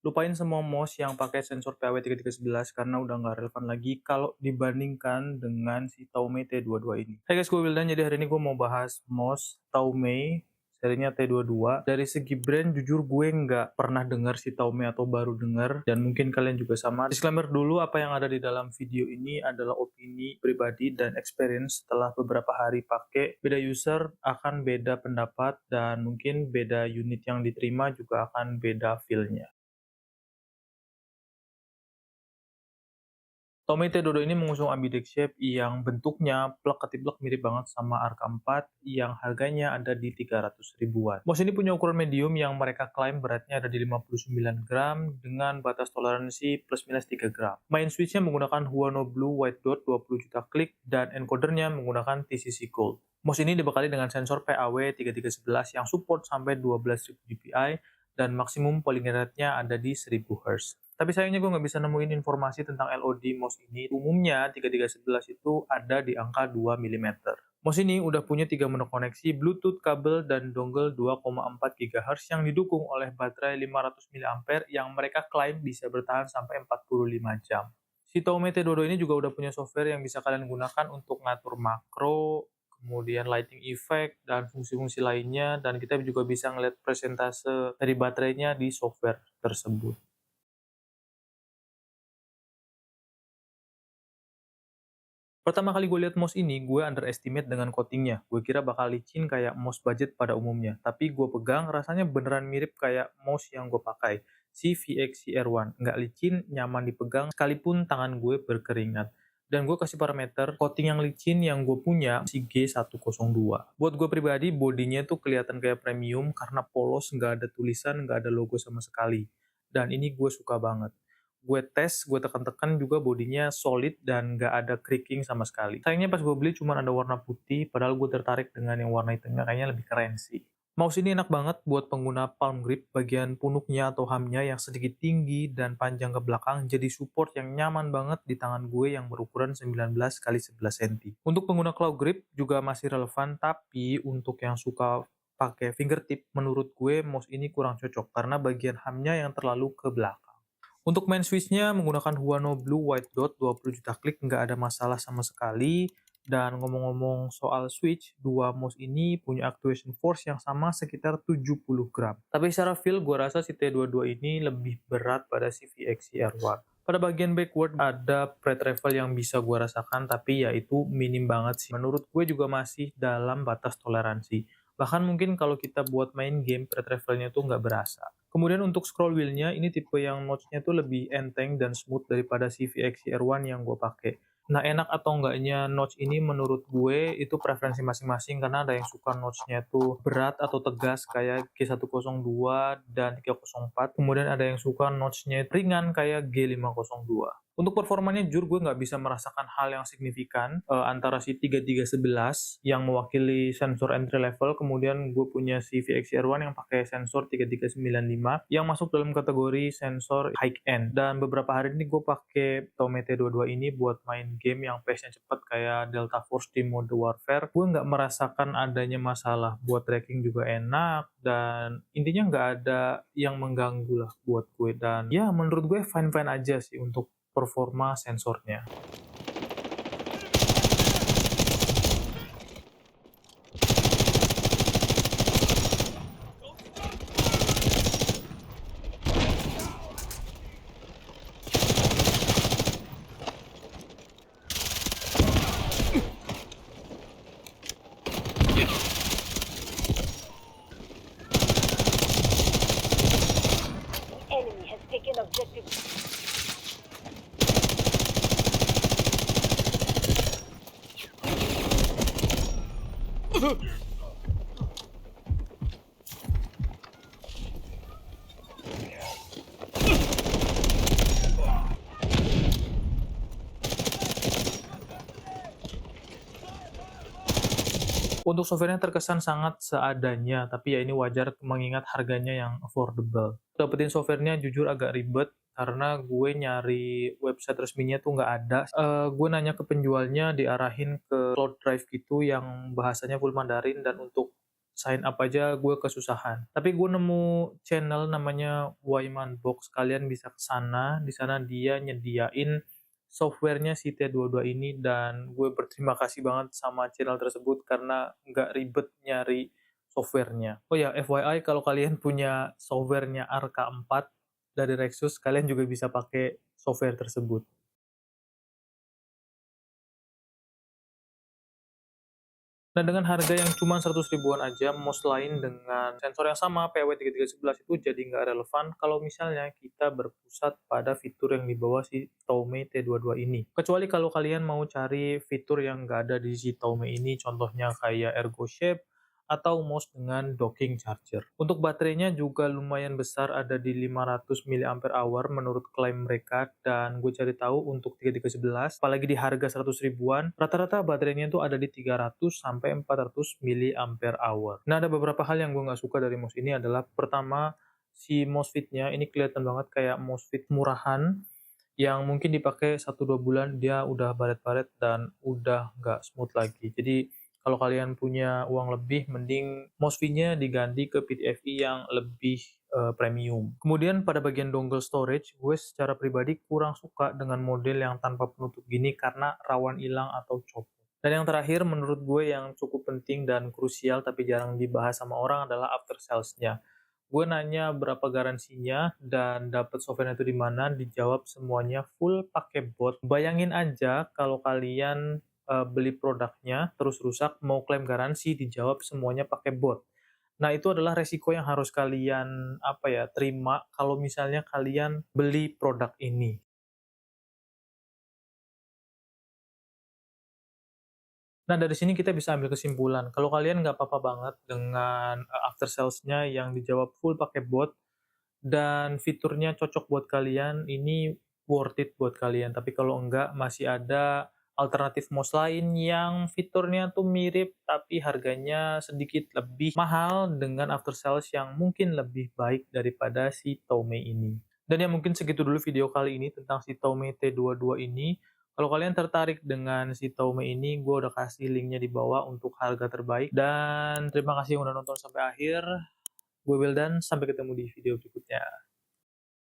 Lupain semua mouse yang pakai sensor PAW3311 karena udah nggak relevan lagi kalau dibandingkan dengan si Taomei T22 ini. Hai guys, gue Wildan. Jadi hari ini gue mau bahas mouse Taomei serinya T22. Dari segi brand, jujur gue nggak pernah dengar si Taomei atau baru dengar, dan mungkin kalian juga sama. Disclaimer dulu, apa yang ada di dalam video ini adalah opini pribadi dan experience setelah beberapa hari pakai. Beda user akan beda pendapat, dan mungkin beda unit yang diterima juga akan beda feel-nya. Tommy T. Dodo ini mengusung ambidextrous shape yang bentuknya plek-ketiplek mirip banget sama Arca 4 yang harganya ada di 300 ribuan. Mouse ini punya ukuran medium yang mereka klaim beratnya ada di 59 gram dengan batas toleransi plus minus 3 gram. Main switch-nya menggunakan Huano Blue White Dot 20 juta klik dan encodernya menggunakan TCC Gold. Mouse ini dibekali dengan sensor PAW3311 yang support sampai 12.000 dpi dan maksimum polling rate-nya ada di 1000 Hz. Tapi sayangnya gue nggak bisa nemuin informasi tentang LOD mouse ini. Umumnya 3311 itu ada di angka 2 mm. Mouse ini udah punya 3 menu koneksi, Bluetooth, kabel, dan dongle 2,4 GHz yang didukung oleh baterai 500 mAh yang mereka klaim bisa bertahan sampai 45 jam. Si Xiaomi T22 ini juga udah punya software yang bisa kalian gunakan untuk ngatur makro, kemudian lighting effect, dan fungsi-fungsi lainnya, dan kita juga bisa ngeliat presentase dari baterainya di software tersebut. Pertama kali gue lihat mouse ini, gue underestimate dengan coatingnya. Gue kira bakal licin kayak mouse budget pada umumnya. Tapi gue pegang, rasanya beneran mirip kayak mouse yang gue pakai, si VX CR1. Nggak licin, nyaman dipegang, sekalipun tangan gue berkeringat. Dan gue kasih parameter coating yang licin yang gue punya, si G102. Buat gue pribadi, bodinya tuh kelihatan kayak premium karena polos, nggak ada tulisan, nggak ada logo sama sekali. Dan ini gue suka banget. Gue tes, gue tekan-tekan juga bodinya solid dan nggak ada creaking sama sekali. Sayangnya pas gue beli cuma ada warna putih, padahal gue tertarik dengan yang warna hitamnya, kayaknya lebih keren sih. Mouse ini enak banget buat pengguna palm grip, bagian punuknya atau hamnya yang sedikit tinggi dan panjang ke belakang jadi support yang nyaman banget di tangan gue yang berukuran 19 kali 11 cm. Untuk pengguna claw grip juga masih relevan, tapi untuk yang suka pakai fingertip, menurut gue mouse ini kurang cocok karena bagian hamnya yang terlalu ke belakang. Untuk main switch-nya menggunakan Huano Blue White Dot 20 juta klik, nggak ada masalah sama sekali. Dan ngomong-ngomong soal switch, dua mouse ini punya actuation force yang sama sekitar 70 gram. Tapi secara feel, gue rasa si T22 ini lebih berat pada si VX CR1. Pada bagian backward ada pre-travel yang bisa gue rasakan, tapi ya itu minim banget sih. Menurut gue juga masih dalam batas toleransi. Bahkan mungkin kalau kita buat main game, pre-travelnya tuh nggak berasa. Kemudian untuk scroll wheel-nya, ini tipe yang notch-nya tuh lebih enteng dan smooth daripada si VX CR1 yang gue pakai. Nah, enak atau enggaknya notch ini menurut gue itu preferensi masing-masing, karena ada yang suka notch-nya tuh berat atau tegas kayak G102 dan 304. Kemudian ada yang suka notch-nya ringan kayak G502. Untuk performanya jujur gue nggak bisa merasakan hal yang signifikan antara si 3311 yang mewakili sensor entry level, kemudian gue punya si VXR1 yang pakai sensor 3395 yang masuk dalam kategori sensor high end. Dan beberapa hari ini gue pakai Xiaomi T22 ini buat main game yang pace-nya cepet kayak Delta Force di mode warfare. Gue nggak merasakan adanya masalah, buat tracking juga enak, dan intinya nggak ada yang mengganggu lah buat gue. Dan ya menurut gue fine-fine aja sih untuk performa sensornya. Enemy has taken objective. Untuk softwarenya terkesan sangat seadanya, tapi ya ini wajar mengingat harganya yang affordable. Dapetin softwarenya jujur agak ribet, karena gue nyari website resminya tuh nggak ada. Gue nanya ke penjualnya, diarahin ke Cloud Drive gitu yang bahasanya full Mandarin, dan untuk sign up aja gue kesusahan. Tapi gue nemu channel namanya Waiman Box, kalian bisa ke sana, di sana dia nyediain softwarenya si T22 ini dan gue berterima kasih banget sama channel tersebut karena nggak ribet nyari softwarenya. Oh ya, FYI kalau kalian punya softwarenya RK4 dari Rexus, kalian juga bisa pakai software tersebut. Nah, dengan harga yang cuma 100 ribuan aja, mouse lain dengan sensor yang sama PW3311 itu jadi nggak relevan kalau misalnya kita berpusat pada fitur yang dibawa si Xiaomi T22 ini. Kecuali kalau kalian mau cari fitur yang nggak ada di si Xiaomi ini, contohnya kayak Ergo Shape atau mouse dengan docking charger. Untuk baterainya juga lumayan besar, ada di 500 mAh menurut klaim mereka, dan gue cari tahu untuk 3311, apalagi di harga 100 ribuan, rata-rata baterainya itu ada di 300 sampai 400 mAh. Nah, ada beberapa hal yang gue nggak suka dari mouse ini adalah, pertama, si MOSFET-nya ini kelihatan banget kayak MOSFET murahan, yang mungkin dipakai 1-2 bulan dia udah baret-baret dan udah nggak smooth lagi. Jadi kalau kalian punya uang lebih, mending MOSFET-nya diganti ke PTFE yang lebih premium. Kemudian pada bagian dongle storage, gue secara pribadi kurang suka dengan model yang tanpa penutup gini karena rawan hilang atau copot. Dan yang terakhir, menurut gue yang cukup penting dan krusial tapi jarang dibahas sama orang adalah after sales-nya. Gue nanya berapa garansinya dan dapat software itu di mana, dijawab semuanya full pakai bot. Bayangin aja kalau kalian beli produknya terus rusak, mau klaim garansi dijawab semuanya pakai bot. Nah, itu adalah resiko yang harus kalian terima kalau misalnya kalian beli produk ini. Nah, dari sini kita bisa ambil kesimpulan, kalau kalian nggak apa-apa banget dengan after sales-nya yang dijawab full pakai bot, dan fiturnya cocok buat kalian, ini worth it buat kalian. Tapi kalau enggak, masih ada alternatif mouse lain yang fiturnya tuh mirip, tapi harganya sedikit lebih mahal dengan after sales yang mungkin lebih baik daripada si Xiaomi ini. Dan ya mungkin segitu dulu video kali ini tentang si Xiaomi T22 ini. Kalau kalian tertarik dengan si Xiaomi ini, gue udah kasih linknya di bawah untuk harga terbaik. Dan terima kasih yang udah nonton sampai akhir. Gue Wildan, sampai ketemu di video berikutnya.